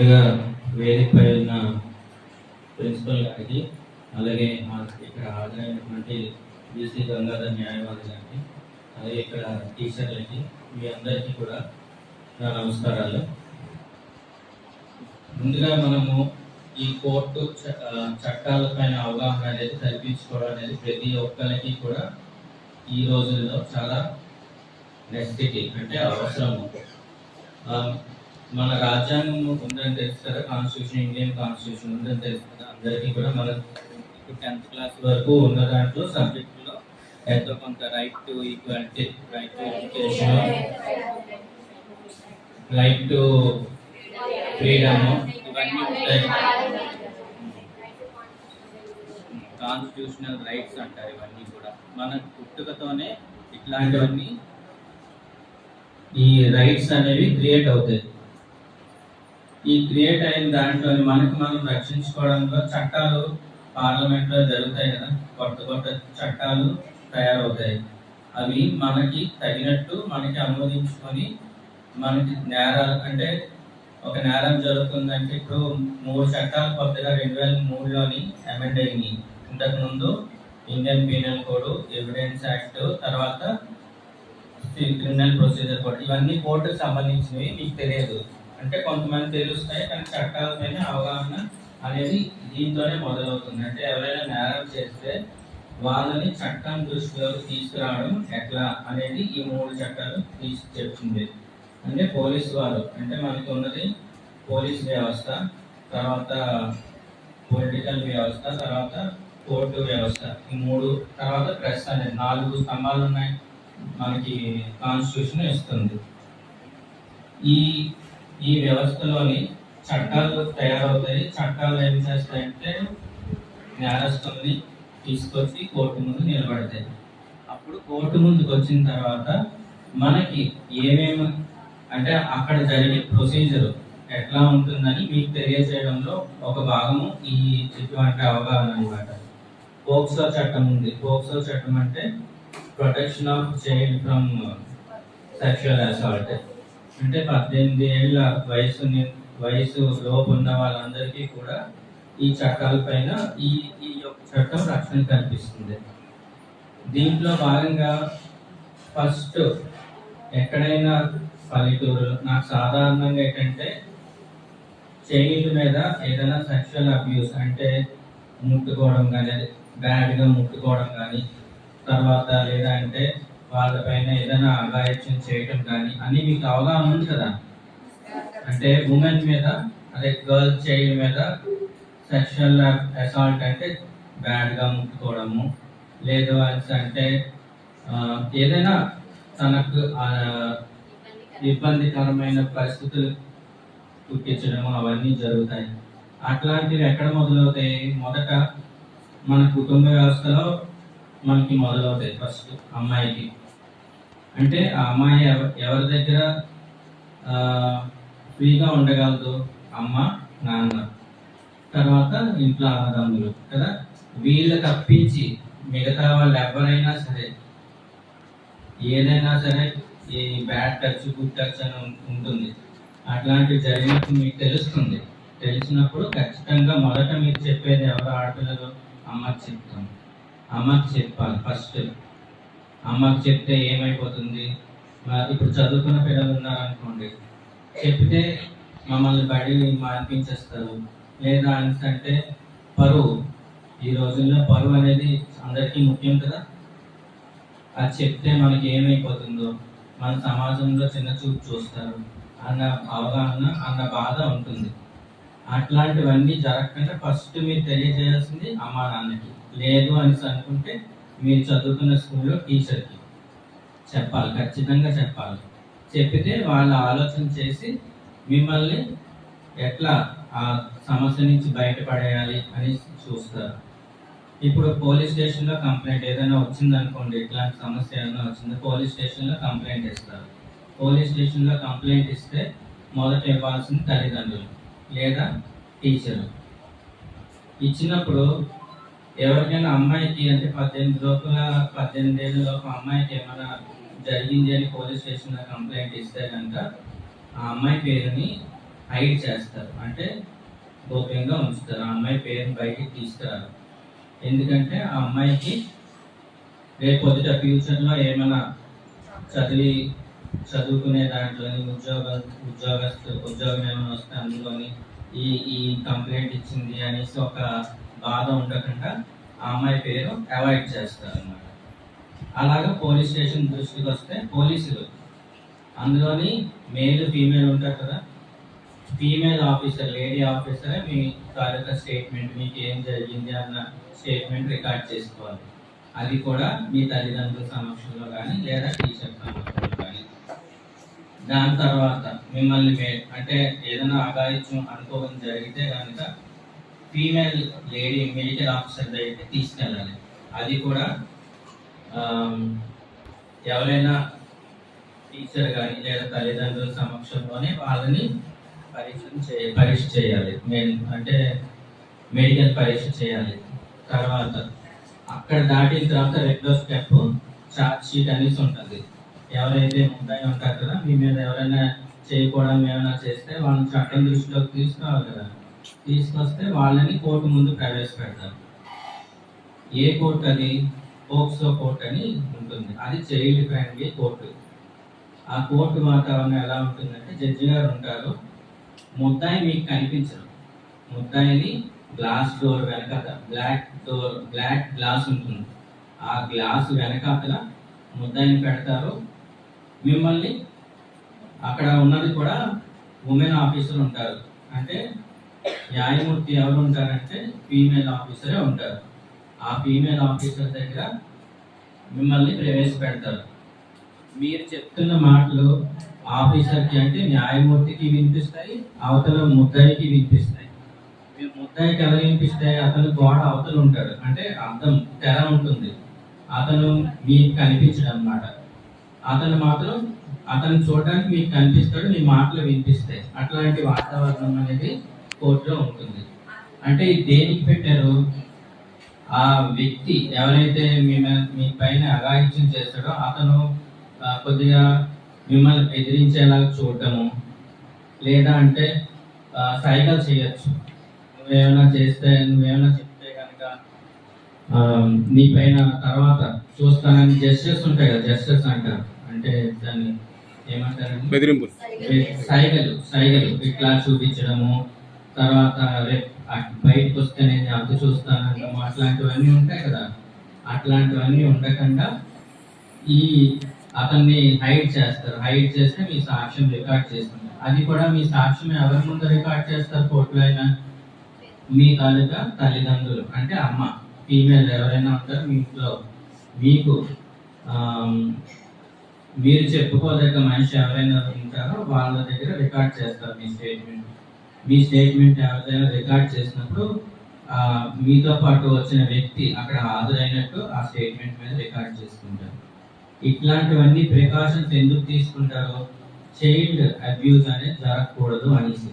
ముందుగా వేదికపై ఉన్న ప్రిన్సిపల్ గారికి, అలాగే ఇక్కడ హాజరైనటువంటి బీసీ గంగాధర్ న్యాయవాది గారికి, అలాగే ఇక్కడ టీచర్లకి, మీ అందరికీ కూడా నా నమస్కారాలు. ముందుగా మనము ఈ కోర్టు చట్టాలపైన అవగాహన అనేది కల్పించుకోవడం అనేది ప్రతి ఒక్కరికి కూడా ఈ రోజుల్లో చాలా నెసెసిటీ, అంటే అవసరము. మన రాజ్యాంగం ఉందని తెలుసు కదా, కాన్స్టిట్యూషన్, ఇండియన్ కాన్స్టిట్యూషన్ ఉందని తెలుసు కదా అందరికీ కూడా. మన 10th క్లాస్ వరకు ఉన్న దాంట్లో సబ్జెక్టులో ఎంతో కొంత right to equality, right to education, right to freedom, ఇవన్నీ ఉంటాయి. కాన్స్టిట్యూషనల్ రైట్స్ అంటారు. ఇవన్నీ కూడా మన పుట్టుకతోనే ఇట్లాంటివన్నీ, ఈ రైట్స్ అనేవి క్రియేట్ అవుతాయి. ఈ క్రియేట్ అయిన దాంట్లో మనకు మనం రక్షించుకోవడంలో చట్టాలు పార్లమెంట్లో జరుగుతాయి కదా, కొత్త కొత్త చట్టాలు తయారవుతాయి. అవి మనకి తగినట్టు మనకి ఆమోదించుకొని, మనకి నేరాలు, అంటే ఒక నేరం జరుగుతుందంటే ఇప్పుడు 3 చట్టాలు కొత్తగా 2003లోని అమెండ్ అయినాయి. ఇంతకుముందు Indian penal code, evidence act, తర్వాత క్రిమినల్ ప్రొసీజర్ కోడ్. ఇవన్నీ కోర్టుకు సంబంధించినవి. మీకు తెలియదు అంటే కొంతమంది తెలుస్తాయి, కానీ చట్టాలపైన అవగాహన అనేది దీంతోనే మొదలవుతుంది. అంటే ఎవరైనా నేరం చేస్తే వాళ్ళని చట్టం దృష్టిలోకి తీసుకురావడం ఎట్లా అనేది ఈ 3 చట్టాలు చెప్తుంది. అంటే పోలీసు వారు, అంటే మనకు ఉన్నది పోలీస్ వ్యవస్థ, తర్వాత పొలిటికల్ వ్యవస్థ, తర్వాత కోర్టు వ్యవస్థ, ఈ 3, తర్వాత ప్రెస్ అనేది 4 స్తంభాలు ఉన్నాయి మనకి కాన్స్టిట్యూషన్ ఇస్తుంది. ఈ వ్యవస్థలోని చట్టాలు తయారవుతాయి. చట్టాలు ఏం చేస్తాయంటే నేరస్తుల్ని తీసుకొచ్చి కోర్టు ముందు నిలబడతాయి. అప్పుడు కోర్టు ముందుకు వచ్చిన తర్వాత మనకి ఏమేమి, అంటే అక్కడ జరిగే ప్రొసీజర్ ఎట్లా ఉంటుందని మీకు తెలియజేయడంలో ఒక భాగము ఈ ఇటువంటి అవగాహన అన్నమాట. పోక్సో చట్టం ఉంది. పోక్సో చట్టం అంటే protection of child from sexual assault. అంటే 18 ఏళ్ళ వయసు లోపు ఉన్న వాళ్ళందరికీ కూడా ఈ చట్టాలపైన ఈ యొక్క చట్టం రక్షణ కల్పిస్తుంది. దీంట్లో భాగంగా ఫస్ట్ ఎక్కడైనా పల్లెటూరు, నాకు సాధారణంగా ఏంటంటే చైల్డ్ మీద ఏదైనా సెక్షువల్ అబ్యూస్, అంటే ముట్టుకోవడం కానీ, బ్యాడ్గా ముట్టుకోవడం కానీ, తర్వాత లేదా అంటే వాళ్ళపైన ఏదైనా అఘాయిత్యం చేయటం కానీ అని మీకు అవగాహన ఉంది కదా. అంటే ఉమెన్ మీద, అదే గర్ల్ చైల్డ్ మీద సెక్షువల్ అసాల్ట్ అంటే బ్యాడ్గా ముట్టుకోవడము, లేదు అంటే ఏదైనా తనకు ఇబ్బందికరమైన పరిస్థితులు పుట్టించడము, అవన్నీ జరుగుతాయి. అట్లాంటివి ఎక్కడ మొదలవుతాయి? మొదట మన కుటుంబ వ్యవస్థలో మనకి మొదలవుతాయి. ఫస్ట్ అమ్మాయికి, అంటే ఆ అమ్మాయి ఎవరి దగ్గర ఫ్రీగా ఉండగలదు? అమ్మ, నాన్న, తర్వాత ఇంట్లో అన్నదమ్ములు కదా. వీళ్ళు తప్పించి మిగతా వాళ్ళు ఎవరైనా సరే, ఏదైనా సరే ఈ బ్యాడ్ టచ్, గుడ్ టచ్ అని ఉంటుంది. అట్లాంటివి జరిగినప్పుడు మీకు తెలుస్తుంది. తెలిసినప్పుడు ఖచ్చితంగా మొదట మీరు చెప్పేది ఎవరు? ఆడపిల్లలు అమ్మకి చెప్తాం. అమ్మకి చెప్పాలి ఫస్ట్. అమ్మకి చెప్తే ఏమైపోతుంది? ఇప్పుడు చదువుకున్న పిల్లలు ఉన్నారనుకోండి, చెప్తే మమ్మల్ని బడి మానిపించేస్తారు. లేదా అంటే పరువు, ఈ రోజుల్లో పరువు అనేది అందరికీ ముఖ్యం కదా. అది చెప్తే మనకి ఏమైపోతుందో, మన సమాజంలో చిన్న చూపు చూస్తారు అన్న అవగాహన, అన్న బాధ ఉంటుంది. అట్లాంటివన్నీ జరగకుండా ఫస్ట్ మీరు తెలియజేయాల్సింది అమ్మా నాన్నకి. లేదు అని అనుకుంటే మీరు చదువుకున్న స్కూల్లో టీచర్కి చెప్పాలి, ఖచ్చితంగా చెప్పాలి. చెప్పితే వాళ్ళు ఆలోచన చేసి మిమ్మల్ని ఎట్లా ఆ సమస్య నుంచి బయటపడేయాలి అని చూస్తారు. ఇప్పుడు పోలీస్ స్టేషన్లో కంప్లైంట్ ఏదైనా వచ్చిందనుకోండి, ఇట్లాంటి సమస్య ఏదైనా వచ్చింది, పోలీస్ స్టేషన్లో కంప్లైంట్ ఇస్తారు. పోలీస్ స్టేషన్లో కంప్లైంట్ ఇస్తే మొదట ఇవ్వాల్సింది తల్లిదండ్రులు లేదా టీచరు. ఇచ్చినప్పుడు ఎవరికైనా అమ్మాయికి, అంటే 18 ఏళ్ళ లోపు అమ్మాయికి ఏమైనా జరిగింది అని పోలీస్ స్టేషన్లో కంప్లైంట్ ఇస్తే కనుక ఆ అమ్మాయి పేరుని హైడ్ చేస్తారు, అంటే గోప్యంగా ఉంచుతారు. ఆ అమ్మాయి పేరుని బయటికి తీసుకురారు. ఎందుకంటే ఆ అమ్మాయికి రేపు పొద్దుట ఫ్యూచర్లో ఏమైనా చదువుకునే దాంట్లోని ఉద్యోగం ఏమైనా వస్తే అందులోని ఈ ఈ కంప్లైంట్ ఇచ్చింది అనేసి ఒక బాధ ఉండకుండా ఆ అమ్మాయి పేరు అవాయిడ్ చేస్తారు అన్నమాట. అలాగా పోలీస్ స్టేషన్ దృష్టికి వస్తే పోలీసులు అందులోని మేల్ ఫీమేల్ ఉంటారు కదా, ఫీమేల్ ఆఫీసర్ లేడీ ఆఫీసరే మీ తాలూకా స్టేట్మెంట్, మీకు ఏం జరిగింది అన్న స్టేట్మెంట్ రికార్డ్ చేసుకోవాలి. అది కూడా మీ తల్లిదండ్రుల సమక్షంలో కానీ లేదా టీచర్ సమక్షంలో కానీ. దాని తర్వాత మిమ్మల్ని అంటే ఏదైనా అఘాయిత్యం అనుకోవడం జరిగితే కనుక ఫీమేల్ లేడీ మెడికల్ ఆఫీసర్ దగ్గరికి తీసుకెళ్ళాలి. అది కూడా ఎవరైనా టీచర్ కానీ లేదా తల్లిదండ్రుల సమక్షంలోనే వాళ్ళని పరీక్ష చేయాలి. అంటే మెడికల్ పరీక్ష చేయాలి. తర్వాత అక్కడ దాటిన తర్వాత రెండో స్టెప్ చార్జ్ షీట్ అనేసి ఉంటుంది. ఎవరైతే ముద్దాయి ఉంటారు కదా, మీ మీద ఎవరైనా చేయకూడదు ఏమైనా చేస్తే వాళ్ళని చట్టం దృష్టిలోకి తీసుకురావాలి కదా, తీసుకొస్తే వాళ్ళని కోర్టు ముందు ప్రవేశపెడతారు. ఏ కోర్టు అది? పోక్సో కోర్టు అని ఉంటుంది. అది చైల్డ్ ఫ్రెండ్లీ కోర్టు. ఆ కోర్టు వాతావరణం ఎలా ఉంటుందంటే జడ్జి గారు ఉంటారు, ముద్దాయి మీకు కనిపించరు. ముద్దాయిని గ్లాస్ డోర్ వెనకాల బ్లాక్ గ్లాస్ ఉంటుంది. ఆ గ్లాస్ వెనకాల ముద్దాయిని పెడతారు. మిమ్మల్ని అక్కడ ఉన్నది కూడా ఉమెన్ ఆఫీసర్ ఉంటారు. అంటే న్యాయమూర్తి ఎవరు ఉంటారంటే ఫీమేల్ ఆఫీసరే ఉంటారు. ఆ ఫీమేల్ ఆఫీసర్ దగ్గర మిమ్మల్ని ప్రవేశపెడతారు. మీరు చెప్తున్న మాటలు ఆఫీసర్కి అంటే న్యాయమూర్తికి వినిపిస్తాయి, అవతల ముద్దాయికి వినిపిస్తాయి. మీరు ముద్దాయికి ఎలా వినిపిస్తాయి? అతను గోడ అవతల ఉంటాడు, అంటే అర్థం తెర ఉంటుంది, అతను మీకు కనిపించడు అన్నమాట. అతను చూడడానికి మీకు కనిపిస్తాడు, మీ మాటలు వినిపిస్తాయి. అట్లాంటి వాతావరణం అనేది కోర్టులో ఉంటుంది. అంటే దేనికి పెట్టారు? ఆ వ్యక్తి ఎవరైతే మీ పైన అఘాయిత్యం చేస్తాడో అతను కొద్దిగా మిమ్మల్ని బెదిరించేలా చూడటము, లేదా అంటే సైకిల్ చేయొచ్చు. నువ్వేమైనా చెప్తే కనుక నీ పైన తర్వాత చూస్తానని జెస్చర్స్ ఉంటాయి కదా, జెస్చర్స్ అంటారు. అంటే దాన్ని ఏమంటారు? సైగలు ఇట్లా చూపించడము. తర్వాత బయటకు వస్తే నేను అంత చూస్తాను, అట్లాంటివన్నీ ఉంటాయి కదా. అట్లాంటివన్నీ ఉండకుండా అతన్ని హైడ్ చేస్తారు. హైడ్ చేస్తే మీ సాక్ష్యం రికార్డ్ చేసుకుంటారు. అది కూడా మీ సాక్ష్యం ఎవరి ముందు రికార్డ్ చేస్తారు కోర్టులో అయినా? మీ తాలూకా తల్లిదండ్రులు అంటే అమ్మ, ఫీమేల్ ఎవరైనా ఉంటారు మీ ఇంట్లో. మీకు మీరు చెప్పుకోదగ్గ మనిషి ఎవరైనా ఉంటారో వాళ్ళ దగ్గర రికార్డ్ చేస్తారు మీ స్టేట్మెంట్ ఎవరైనా రికార్డ్ చేసినప్పుడు మీతో పాటు వచ్చిన వ్యక్తి అక్కడ హాజరైనట్టు ఆ స్టేట్మెంట్ మీద రికార్డ్ చేసుకుంటారు. ఇట్లాంటివన్నీ ప్రికాషన్స్ ఎందుకు తీసుకుంటారో, చైల్డ్ అబ్యూజ్ అనేది జరగకూడదు అనేసి.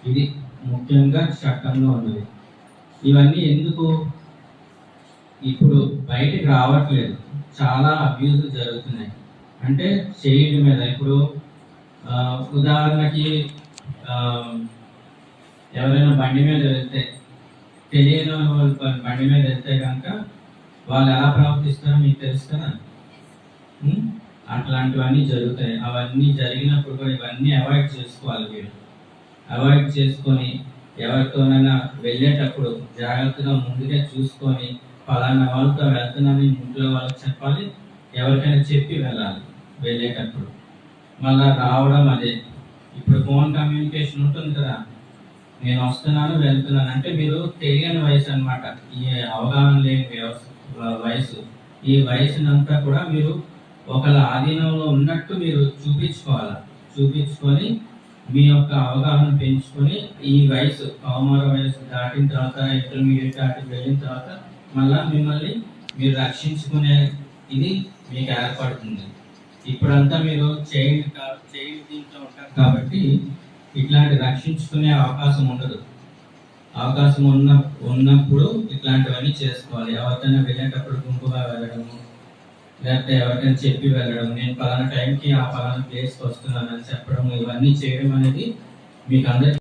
ఇది ముఖ్యంగా చట్టంలో ఉన్నది. ఇవన్నీ ఎందుకు ఇప్పుడు బయటికి రావట్లేదు? చాలా అబ్యూజ్ జరుగుతున్నాయి. అంటే చైల్డ్ మీద ఇప్పుడు ఉదాహరణకి ఎవరైనా బండి మీద వెళ్తే, తెలియని వాళ్ళు బండి మీద వెళ్తే కనుక వాళ్ళు ఎలా ప్రవర్తిస్తారో మీకు తెలుసు కదా. అట్లాంటివన్నీ జరుగుతాయి. అవన్నీ జరిగినప్పుడు కూడా ఇవన్నీ అవాయిడ్ చేసుకోవాలి. మీరు అవాయిడ్ చేసుకొని ఎవరితోనైనా వెళ్ళేటప్పుడు జాగ్రత్తగా ముందుగా చూసుకొని ఫలానా వాళ్ళతో వెళ్తున్నానని ఇంట్లో వాళ్ళకి చెప్పాలి, ఎవరికైనా చెప్పి వెళ్ళాలి వెళ్ళేటప్పుడు. మళ్ళా రావడం అదే. ఇప్పుడు ఫోన్ కమ్యూనికేషన్ ఉంటుంది కదా, నేను వస్తున్నాను వెళ్తున్నాను అంటే మీరు తెలియని వయసు అన్నమాట. ఈ అవగాహన లేని వయసు. ఈ వయసునంతా కూడా మీరు ఒకళ్ళ ఆధీనంలో ఉన్నట్టు మీరు చూపించుకొని మీ యొక్క అవగాహన పెంచుకొని ఈ వయసు కౌమార వయసు దాటిన తర్వాత ఇంటర్మీడియట్ దాటి వెళ్ళిన తర్వాత మళ్ళా మిమ్మల్ని మీరు రక్షించుకునే ఇది మీకు ఏర్పడుతుంది. ఇప్పుడంతా మీరు చైల్డ్ దీంట్లో ఉంటారు కాబట్టి ఇట్లాంటి రక్షించుకునే అవకాశం ఉండదు. అవకాశం ఉన్నప్పుడు ఇట్లాంటివన్నీ చేసుకోవాలి. ఎవరికైనా వెళ్ళేటప్పుడు గుంపుగా వెళ్ళడము, లేకపోతే ఎవరికైనా చెప్పి వెళ్ళడం, నేను పలానా టైంకి ఆ పలానా ప్లేస్కి వస్తున్నానని చెప్పడం, ఇవన్నీ చేయడం అనేది మీకు అందరికీ